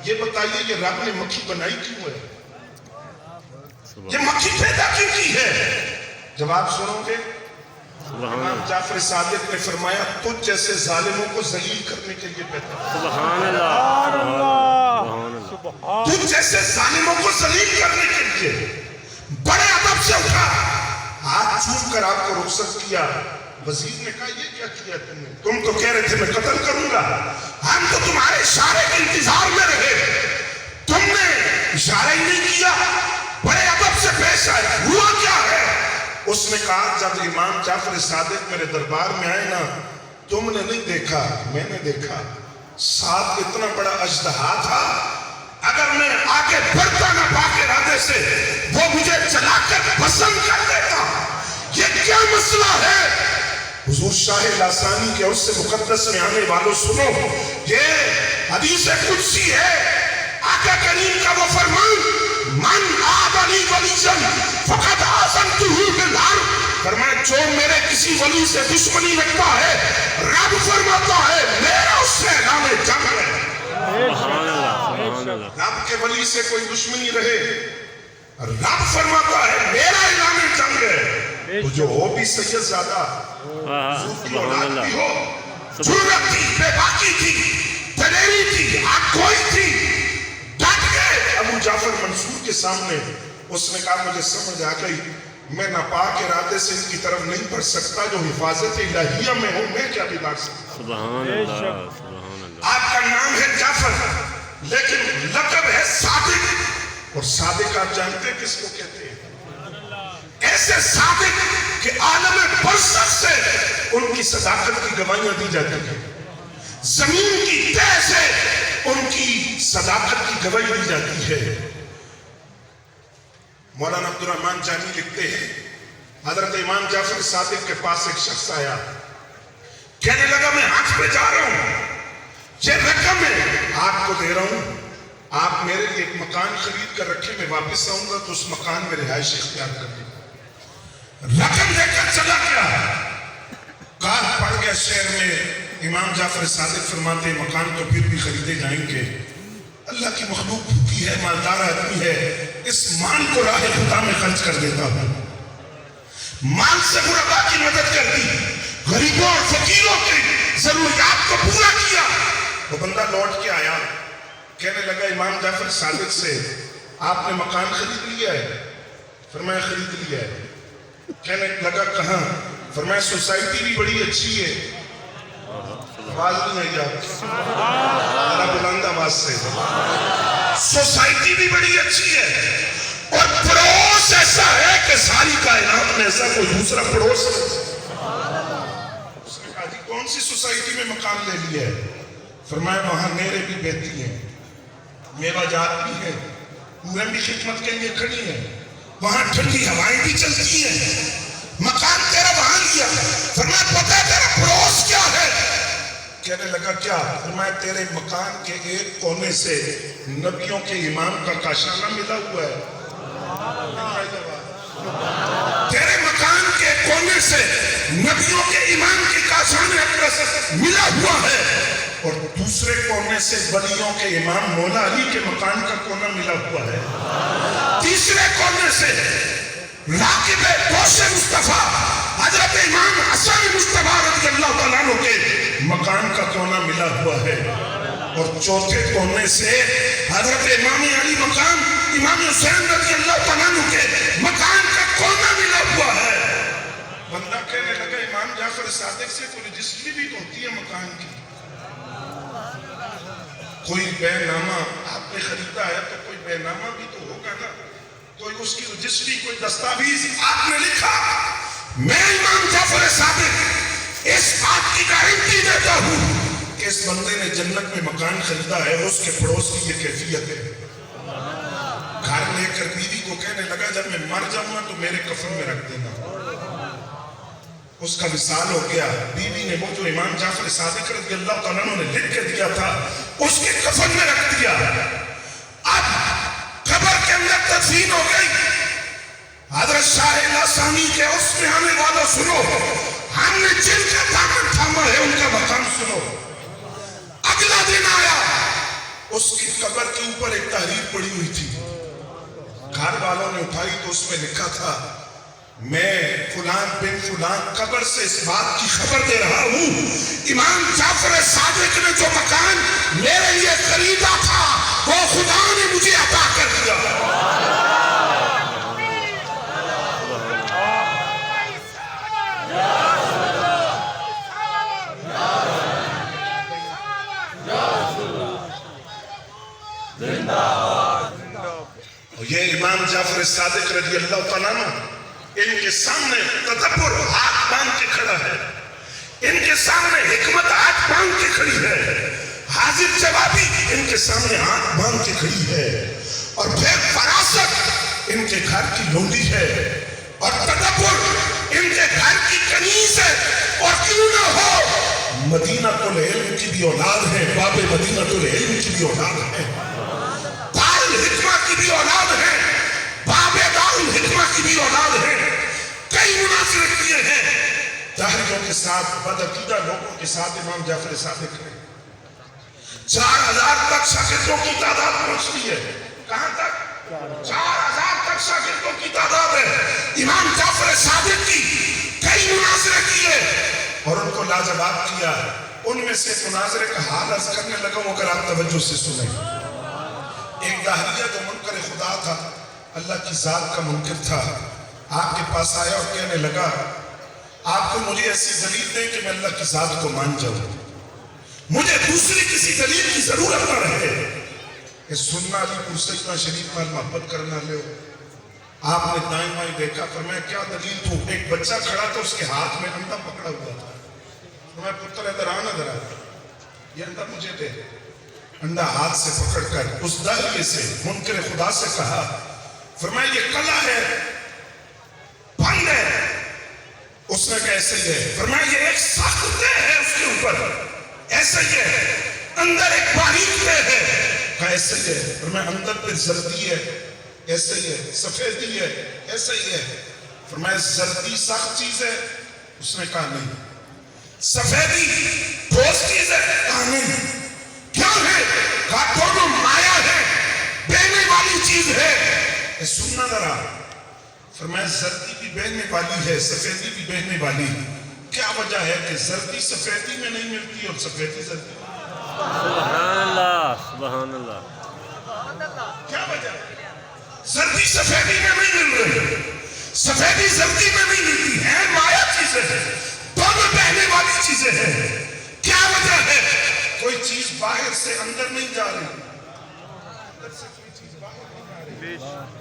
یہ بتائیے کہ رب نے مکھی بنائی کیوں ہے؟ یہ مکھی پیدا کیوں کی ہے؟ جواب سنو گے؟ امام جعفر صادق نے فرمایا تجھ جیسے ظالموں کو ذلیل کرنے کے لیے پیدا سبحان اللہ، تجھ جیسے ظالموں کو ذلیل کرنے کے لیے بڑے ادب سے اٹھا، ہاتھ چھوٹ کر آپ کو رخصت کیا۔ وزیر نے کہا یہ کیا کیا تم نے؟ تم تو کہہ رہے تھے میں قتل کروں گا، ہم تو تمہارے اشارے کے انتظار میں رہے، تم نے اشارہ ہی نہیں کیا، بڑے ادب سے پیش آئے، ہوا کیا ہے؟ اس نے کہا جب امام جعفر صادق میرے دربار میں آئے نا، تم نے نہیں دیکھا، میں نے دیکھا، ساتھ اتنا بڑا اژدہا تھا، اگر میں آگے بڑھتا نہ پاک ارادے سے وہ مجھے چلا کر پسند کر دیتا۔ یہ کیا مسئلہ ہے؟ حضور شاہ لاسانی کے اس سے مقدس میں آنے والوں سنو، یہ حدیث قدسی ہے، آقا کریم کا وہ فرمان من آدلی ولیجن فقد آزمتہ بالحرب، فرمایا جو میرے کسی ولی سے دشمنی رکھتا ہے رب فرماتا ہے میرا اس سے اعلان جنگ ہے۔ رب کے ولی سے کوئی دشمنی رہے رب فرماتا ہے میرا اعلان جنگ ہے۔ جو ہو بھی سید زیادہ حضور کی اولاد بھی ہو، جرت تھی، بے باکی تھی، دلیری تھی، آگوئی تھی، ڈٹ گئے ابو جعفر منصور کے سامنے۔ اس نے کہا مجھے سمجھ آ گئی، میں ناپاک ارادے سے ان کی طرف نہیں بڑھ سکتا، جو حفاظت الہیہ میں ہوں میں کیا بگاڑ سکتا؟ سبحان اللہ، سبحان اللہ۔ آپ کا نام ہے جعفر لیکن لقب ہے صادق، اور صادق آپ جانتے کس کو کہتے ہیں؟ ایسے صادق کہ عالم برزخ سے ان کی صداقت کی گواہیاں دی جاتی ہیں، زمین کی تہ سے ان کی صداقت کی گواہی دی جاتی ہے۔ مولانا عبدالرحمن جانی لکھتے ہیں حضرت امام جعفر صادق کے پاس ایک شخص آیا، کہنے لگا میں حج پہ جا رہا ہوں، یہ رقم ہے آپ کو دے رہا ہوں، آپ میرے لیے ایک مکان خرید کر رکھیں، میں واپس آؤں گا تو اس مکان میں رہائش اختیار کر لیں۔ رقم دے کر چلا گیا، کال پڑ گیا شہر میں، امام جعفر صادق فرماتے مکان تو پھر بھی خریدے جائیں گے، اللہ کی مخلوق بھوکی ہے، مالدار آدمی ہے، اس مال کو راہ خدا میں خرچ کر دیتا ہوں۔ مال سے غربا کی مدد کر دی، غریبوں اور فقیروں کی ضروریات کو پورا کیا۔ وہ بندہ لوٹ کے آیا، کہنے لگا امام جعفر صادق سے آپ نے مکان خرید لیا ہے؟ فرمایا خرید لیا ہے۔ کہنے لگا کہاں؟ فرمایا سوسائٹی بھی بڑی اچھی ہے، آواز نہیں آئی آپ ذرا بلند آواز سے، سوسائٹی بھی بڑی اچھی ہے اور پڑوس ایسا ہے کہ ساری کائنات میں ایسا کوئی دوسرا پڑوس ہے۔ اس نے کہا جی کون سی سوسائٹی میں مکان لے لیا ہے؟ فرمایا وہاں نیریں بھی بہتی ہیں، میوہ جات بھی ہیں، پورے بھی خدمت کے لیے کھڑی ہیں، وہاں ٹھنڈی ہوائیں بھی چلتی ہیں، مکان تیرا وہاں لیا۔ فرمایا پتہ ہے تیرا پڑوس کیا ہے؟ کہنے لگا کیا؟ فرمایا تیرے مکان کے ایک کونے سے نبیوں کے امام کا کاشانہ ملا ہوا ہے، تیرے مکان کے کونے سے نبیوں کے امام کے کاشانہ ملا ہوا ہے، اور دوسرے کونے سے ولیوں کے امام مولا علی کے مکان کا کونا ملا ہوا ہے، تیسرے کونے سے راکب پوش مصطفیٰ حضرت امام حسن مصطفیٰ رضی اللہ تعالیٰ عنہ کے مکان کا کونا ملا ہوا ہے، اور چوتھے کونے سے حضرت امام علی مقام امام حسین رضی اللہ تعالیٰ عنہ کے مکان کا کونا ملا ہوا ہے۔ بندہ کہنے لگا امام جعفر صادق سے کوئی رجسٹری بھی ہوتی ہے مکان کی، کوئی بے نامہ آپ نے خریدا ہے تو کوئی بے نامہ بھی تو ہوگا نا، کوئی اس کی رجسٹری کوئی دستاویز آپ نے لکھا۔ میں امام جعفر صادق اس بات کی گارنٹی دیتا ہوں کہ اس بندے نے جنت میں مکان خریدا ہے، اس کے پڑوس کی یہ کیفیت ہے۔ گھر لے کر بیوی کو کہنے لگا جب میں مر جاؤں گا تو میرے کفن میں رکھ دینا۔ اس کا وصال ہو گیا، بیوی نے وہ جو امام جعفر صادق رضی اللہ تعالیٰ عنہ نے لکھ کے دیا تھا اس کے کفن میں رکھ دیا۔ اب قبر کے اندر تدفین ہو گئی، حضرت شاہ لاسانی کے اس میں آنے والا سنو، ہم نے جن کا دامن تھاما ہے ان کا مقام سنو۔ اگلا دن آیا، اس کی قبر کے اوپر ایک تحریر پڑی ہوئی تھی. گھر والوں نے اٹھائی تو اس میں لکھا تھا میں فلان بن فلان قبر سے اس بات کی خبر دے رہا ہوں امام جعفر صادق نے جو مکان میرے لیے خریدا تھا وہ خدا نے مجھے عطا کر دیا. یہ امام جعفر صادق رضی اللہ تعالیٰ عنہ ان کے سامنے تدبر ہاتھ باندھ کے کھڑا ہے, ان کے سامنے حکمت ہاتھ باندھ کے کھڑی ہے, حاضر جوابی ان کے سامنے ہاتھ باندھ کے کھڑی ہے, اور پھر فراست ان کے گھر کی لونڈی ہے, اور تدبر ان کے گھر کی کنیز ہے. اور کیوں نہ ہو مدینہ العلم کی بھی اولاد ہے, باب مدینہ العلم کی بھی اولاد ہے, حکمہ کی بھی اولاد ہے, باب الحکمہ کی بھی اولاد ہے. کئی مناظرے کیے ہیں دہریوں کے ساتھ, بدعقیدہ لوگوں کے ساتھ امام جعفر صادق نے. 4000 تک شاگردوں کی تعداد پہنچتی ہے. کہاں تک؟ 4000 تک شاگردوں کی تعداد ہے. امام جعفر صادق کی کئی مناظرے کیے اور ان کو لاجواب کیا. ان میں سے مناظرے کا حال عرض کرنے لگا ہوں, اگر آپ توجہ سے سنیں. ایک داہریہ جو منکر خدا تھا, اللہ کی ذات کا منکر تھا, آپ کے پاس آیا اور کہنے لگا آپ کو مجھے ایسی دلیل دیں کہ میں اللہ کی ذات کو مان جاؤں, مجھے دوسری کسی دلیل کی ضرورت نہ رہے. کہ سننا علی پرسجدہ شریف میں محبت کرنا لے. آپ نے دائیں بائیں دیکھا, فرمایا کیا دلیل تو؟ ایک بچہ کھڑا تھا, اس کے ہاتھ میں انڈا پکڑا ہوا تھا. فرمایا پتر ادھر آنا ذرا, یہ انڈا مجھے دے. انڈا ہاتھ سے پکڑ کر اس داہریے سے منکر خدا سے کہا, فرمایا یہ کلا ہے, بند ہے. اس نے کہا ایسے ہی ہے. فرمایا یہ ایک سخت دے ہے اس کے اوپر, ایسے ہی ہے. اندر ایک باریک دے ہے, کہا ایسے ہی ہے. فرمایا اندر پہ زردی ہے, ایسے ہی ہے. سفیدی ہے, ایسے ہی ہے. فرمایا زردی سخت چیز ہے, اس نے کہا نہیں. سفیدی ٹھوس چیز ہے, کہا نہیں. کیا ہے؟ کہا دونوں مایا ہے, بہنے والی چیز ہے. سننا ذرا. فرمایا زردی بھی بہنے والی ہے, سفیدی بھی بہنے والی. کیا وجہ ہے کہ زردی سفیدی میں نہیں ملتی اور سفیدی زردی میں؟ سبحان اللہ, سبحان اللہ. کیا وجہ ہے؟ زردی سفیدی میں نہیں مل رہی, سفیدی زردی میں نہیں ملتی ہے. مایا چیزیں ہیں, دونوں بہنے والی چیزیں ہیں. کیا وجہ ہے؟ کوئی چیز باہر سے اندر نہیں جا رہی, اندر سے کوئی چیز باہر نہیں جا رہی,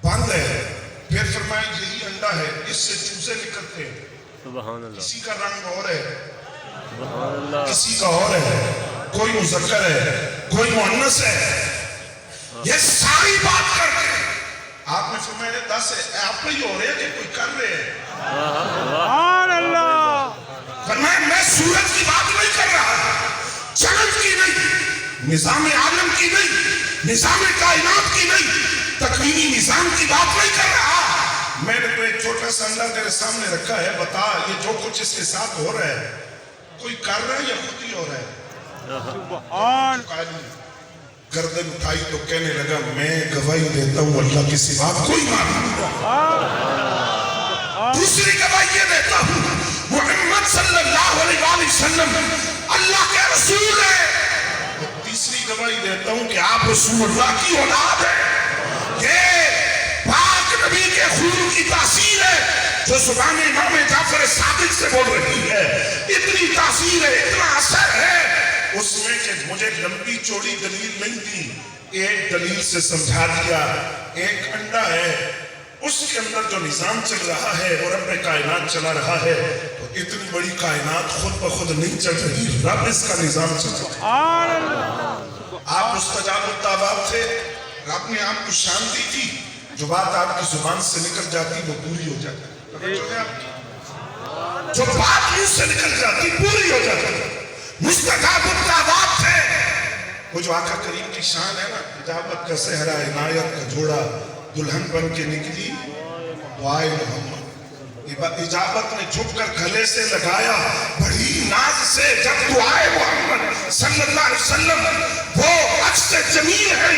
بند ہے. پھر فرمایا یہی انڈا ہے, اس سے چوزے نکلتے ہیں. سبحان اللہ, کسی کا رنگ اور ہے, سبحان اللہ. کسی کا اور ہے, کوئی مذکر ہے, کوئی مؤنث ہے. یہ ساری بات کر کے آپ نے فرمایا 10 ہے, آپ پہ ہی ہو رہے ہیں کہ کوئی کر رہے ہیں. سبحان اللہ. فرمایا میں سورج کی بات نہیں کر رہا, چاند کی نہیں, نظام عالم کی نہیں, نظام کائنات کی نہیں, تکوینی نظام کی بات نہیں کر رہا. میں نے تو ایک چھوٹا سا انڈا تیرے سامنے رکھا ہے, بتا یہ جو کچھ اس کے ساتھ ہو رہا ہے کوئی کر رہا ہے یا خود ہی ہو رہا ہے؟ سبحان. گردن اٹھائی تو کہنے لگا میں گواہی دیتا ہوں اللہ کے سوا کوئی معبود نہیں. دوسری گواہی یہ دیتا ہوں محمد صلی اللہ علیہ وسلم اللہ کے رسول ہے. تیسری گواہی دیتا ہوں کہ آپ رسول اللہ کی اولاد ہے. یہ پاک نبی کے خون کی تاثیر ہے جو زبان امام جعفر صادق سے بول رہی ہے. اتنی تاثیر ہے, اتنا اثر ہے اس میں کہ مجھے لمبی چوڑی دلیل نہیں دی, ایک دلیل سے سمجھا دیا. ایک انڈا ہے, اس کے اندر جو نظام چل رہا ہے وہ رب کائنات چلا رہا ہے. تو اتنی بڑی کائنات خود بخود نہیں چل رہی, رب اس کا نظام چل رہا ہے. آپ مستجاب الدعوات تھے, رب نے آپ کو شان دی تھی, جو بات آپ کی زبان سے نکل جاتی وہ پوری ہو جاتی. جو بات منہ سے نکل جاتی پوری ہو جاتی. مستجاب الدعوات تھے. وہ جو آقا کریم کی شان ہے نا, اجابت کا صحرا عنایت کا جھوڑا دلہن بن کے نکلی دعائے محمد. اجابت نے جھک کر گلے سے لگایا بڑی ناز سے جب دعائے محمد صلی اللہ علیہ وسلم وہ عکس جمیل ہے